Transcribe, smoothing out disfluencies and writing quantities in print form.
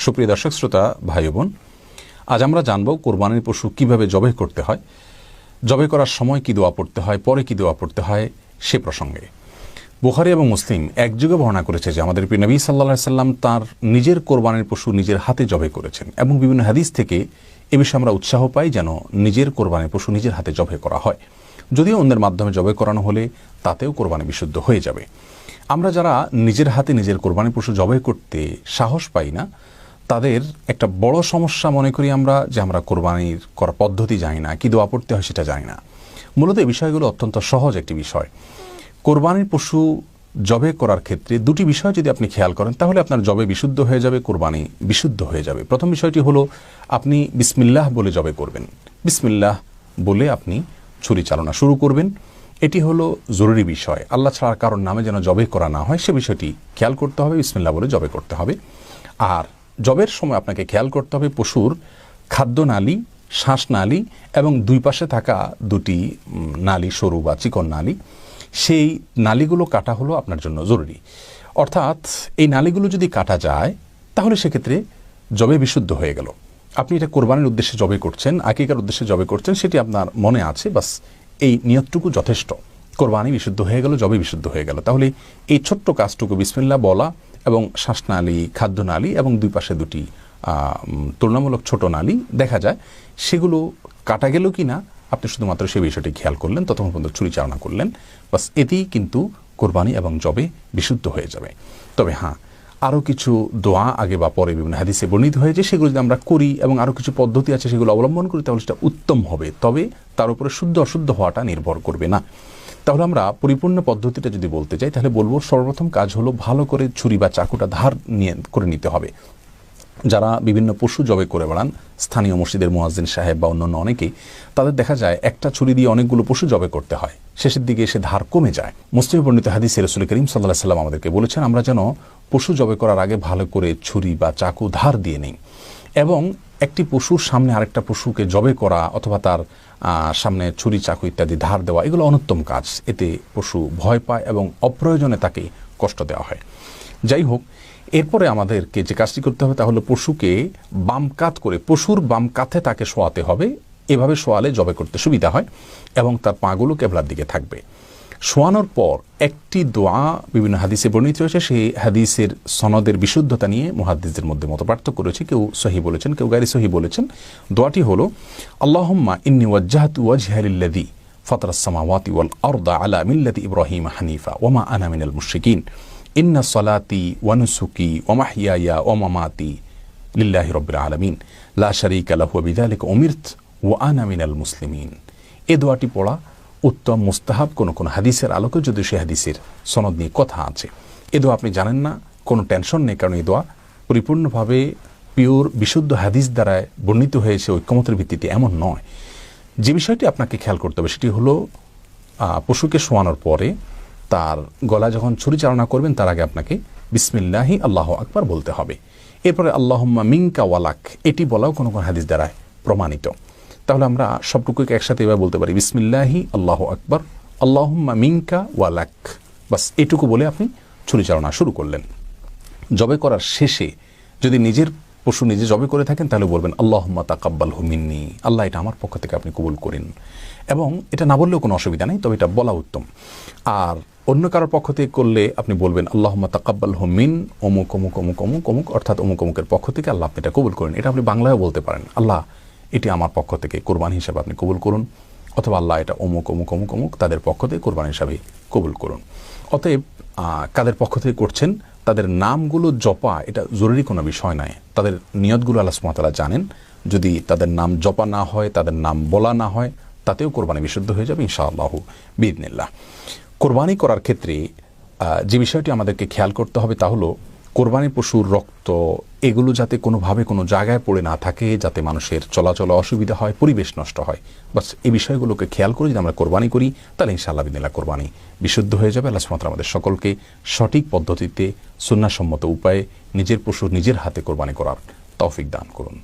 সুপ্রিয় দর্শক শ্রোতা ভাই বোন, আজ আমরা জানব কোরবানির পশু কিভাবে জবাই করতে হয়, জবাই করার সময় কি দোয়া পড়তে হয়, পরে কি দোয়া পড়তে হয় সে প্রসঙ্গে। বুখারী এবং মুসলিম একযোগে বর্ণনা করেছে যে আমাদের প্রিয় নবী সাল্লাল্লাহু আলাইহি সাল্লাম তার নিজের কোরবানির পশু নিজের হাতে জবাই করেছেন, এবং বিভিন্ন হাদিস থেকে এ বিষয়ে আমরা উৎসাহ পাই যেন নিজের কোরবানির পশু নিজের হাতে জবাই করা হয়। যদিও অন্যের মাধ্যমে জবাই করানো হলে তাতেও কোরবানি বিশুদ্ধ হয়ে যাবে। আমরা যারা নিজের হাতে নিজের কোরবানির পশু জবাই করতে সাহস পাই না, তাদের একটা বড় সমস্যা মনে করি আমরা যে আমরা কোরবানির করার পদ্ধতি জানি না, কি দোয়া পড়তে হয় সেটা জানি না। মূলত এই বিষয়গুলো অত্যন্ত সহজ একটি বিষয়। কোরবানির পশু জবাই করার ক্ষেত্রে দুটি বিষয় যদি আপনি খেয়াল করেন তাহলে আপনার জবাই বিশুদ্ধ হয়ে যাবে, কোরবানি বিশুদ্ধ হয়ে যাবে। প্রথম বিষয়টি হলো আপনি বিসমিল্লাহ বলে জবাই করবেন। বিসমিল্লাহ বলে আপনি ছুরি চালনা শুরু করবেন। এটি হলো জরুরি বিষয়। আল্লাহ ছাড়া কারোর নামে যেন জবাই করা না হয় সে বিষয়টি খেয়াল করতে হবে। বিসমিল্লাহ বলে জবাই করতে হবে। আর জবের সময় আপনাকে খেয়াল করতে হবে পশুর খাদ্যনালী, শ্বাসনালী এবং দুই পাশে থাকা দুটি নালী, সরু বা চিকন নালী, সেই নালীগুলো কাটা হলো আপনার জন্য জরুরি। অর্থাৎ এই নালীগুলো যদি কাটা যায় তাহলে সেক্ষেত্রে জবে বিশুদ্ধ হয়ে গেল। আপনি এটা কোরবানির উদ্দেশ্যে জবে করছেন, আকিকার উদ্দেশ্যে জবে করছেন, সেটি আপনার মনে আছে, বাস এই নিয়তটুকু যথেষ্ট। কোরবানি বিশুদ্ধ হয়ে গেল, জবে বিশুদ্ধ হয়ে গেল। তাহলে এই ছোট্ট কাজটুকু বিসমিল্লাহ বলা এবং শ্বাসনালী, খাদ্যনালী এবং দুই পাশে দুটি তুলনামূলক ছোট নালী দেখা যায়, সেগুলো কাটা গেল কি না আপনি শুধুমাত্র সেই বিষয়টি খেয়াল করলেন, ততক্ষণ পর্যন্ত ছুরি চালনা করলেন, বাস এতেই কিন্তু কোরবানি এবং জবে বিশুদ্ধ হয়ে যাবে। তবে হ্যাঁ, আরও কিছু দোয়া আগে বা পরে বিভিন্ন হাদিসে বর্ণিত হয়েছে, সেগুলো যদি আমরা করি এবং আরও কিছু পদ্ধতি আছে সেগুলো অবলম্বন করি তাহলে সেটা উত্তম হবে। তবে তার উপরে শুদ্ধ অশুদ্ধ হওয়াটা নির্ভর করবে না। তাহলে আমরা পরিপূর্ণ পদ্ধতিটা যদি বলতে চাই তাহলে বলবো সর্বপ্রথম কাজ হলো ভালো করে ছুরি বা চাকুটা ধার করে নিতে হবে। যারা বিভিন্ন পশু জবাই করে বেড়ান, স্থানীয় মসজিদের মুয়াজ্জিন সাহেব বা অন্যান্য অনেকেই, তাদের দেখা যায় একটা ছুরি দিয়ে অনেকগুলো পশু জবাই করতে হয়, শেষের দিকে এসে ধার কমে যায়। মুসলিমে বর্ণিত হাদিসে রাসূল করিম সাল্লাল্লাহু আলাইহি ওয়াসাল্লাম আমাদেরকে বলেছেন আমরা যেন পশু জবাই করার আগে ভালো করে ছুরি বা চাকু ধার দিয়ে নেই, এবং একটি পশুর সামনে আরেকটা পশুকে জবাই করা অথবা তার সামনে ছুরি চাকু ইত্যাদি ধার দেওয়া এগুলো অনুত্তম কাজ। এতে পশু ভয় পায় এবং অপ্রয়োজনে তাকে কষ্ট দেওয়া হয়। যাই হোক, এরপরে আমাদেরকে যে কাজটি করতে হবে তা হলো পশুকে বাম কাত করে, পশুর বাম কাঁধে তাকে শোয়াতে হবে। এভাবে শোয়ালে জবাই করতে সুবিধা হয় এবং তার পাগুলো কেবলার দিকে থাকবে। শোয়ানোর পর একটি দোয়া বিভিন্ন হাদিসে বর্ণিত হয়েছে, সেই হাদিসের সনদের বিশুদ্ধতা নিয়ে মুহাদ্দিসদের মধ্যে মতপার্থক্য রয়েছে। কেউ সহিহ বলেছেন, কেউ গায়রে সহিহ বলেছেন। দোয়াটি হলো আল্লাহুম্মা ইন্নী ওয়াজ্জাহতু ওয়াজহিয়া লিল্লাযী ফাতারাস সামাওয়াতি ওয়াল আরদা আলা মিল্লাতি ইব্রাহিম হানিফা ওয়া মা আনা মিনাল মুশরিকিন ইন্না সলাতি ওয়া নুসুকি ওয়া মাহইয়ায়া ওয়া মামাতি লিল্লাহি রাব্বিল আলামিন লা শারীকা লাহু ওয়া বিযালিকা উমিরতু ওয়া আনা মিনাল মুসলিমিন। এই দোয়াটি পড়া উত্তম, মুস্তাহাব। কোন হাদিসের আলোকে যদি সে হাদিসের সনদ নিয়ে কথা আছে, এ দোয়া আপনি জানেন না, কোনো টেনশন নেই, কারণ এই দোয়া পরিপূর্ণভাবে পিওর বিশুদ্ধ হাদিস দ্বারা বর্ণিত হয়েছে, ঐক্যমতের ভিত্তিতে এমন নয়। যে বিষয়টি আপনাকে খেয়াল করতে হবে সেটি হলো পশুকে শোয়ানোর পরে তার গলা যখন ছুরি চালনা করবেন তার আগে আপনাকে বিসমিল্লাহি আল্লাহু আকবার বলতে হবে। এরপরে আল্লাহুম্মা মিনকা ওয়ালাক, এটি বলাও কোনো হাদিস দ্বারা প্রমাণিত। তাহলে আমরা সবটুকুকে একসাথে এবার বলতে পারি বিসমিল্লাহি আল্লাহু আকবার আল্লাহুম্মা মিনকা ওয়ালাক, বাস এটুকু বলে আপনি ছুরি চালনা শুরু করলেন। জবাই করার শেষে যদি নিজের পশু নিজে জবাই করে থাকেন তাহলে বলবেন আল্লাহুম্মা তাকাব্বালহু মিন্নি, আল্লাহ এটা আমার পক্ষ থেকে আপনি কবুল করেন। এবং এটা না বললেও কোনো অসুবিধা নেই, তবে এটা বলা উত্তম। আর অন্য কারোর পক্ষ থেকে করলে আপনি বলবেন আল্লাহুম্মা তাকাব্বালহু মিন অমুক অমুক অমুক অমুক অমুক, অর্থাৎ অমুক অমুকের পক্ষ থেকে আল্লাহ আপনি এটা কবুল করেন। এটা আপনি বাংলায়ও বলতে পারেন, আল্লাহ এটি আমার পক্ষ থেকে কোরবানি হিসাবে আপনি কবুল করুন, অথবা আল্লাহ এটা অমুক অমুক অমুক অমুক তাদের পক্ষ থেকে কোরবানি হিসাবে কবুল করুন। অতএব কাদের পক্ষ থেকে করছেন তাদের নামগুলো জপা এটা জরুরি কোনো বিষয় নয়। তাদের নিয়তগুলো আল্লাহ সুবহানাহু ওয়া তাআলা জানেন। যদি তাদের নাম জপা না হয়, তাদের নাম বলা না হয়, তাতেও কোরবানি বিশুদ্ধ হয়ে যাবে ইনশাআল্লাহু বিইذনিল্লাহ। কোরবানি করার ক্ষেত্রে যে বিষয়টি আমাদেরকে খেয়াল করতে হবে তা হলো কোরবানির পশুর রক্ত এগুলো যাতে কোনোভাবে কোনো জায়গায় পড়ে না থাকে, যাতে মানুষের চলাচলে অসুবিধা হয়, পরিবেশ নষ্ট হয়। বাস এই বিষয়গুলোকে খেয়াল করে যদি আমরা কোরবানি করি তাহলে ইনশাআল্লাহ বিইذনিল্লাহ কোরবানি বিশুদ্ধ হয়ে যাবে। আল্লাহ সুবহানাহু ওয়া তাআলা আমাদের সকলকে সঠিক পদ্ধতিতে সুন্নাহসম্মত উপায়ে নিজের পশু নিজের হাতে কোরবানি করার তৌফিক দান করুন।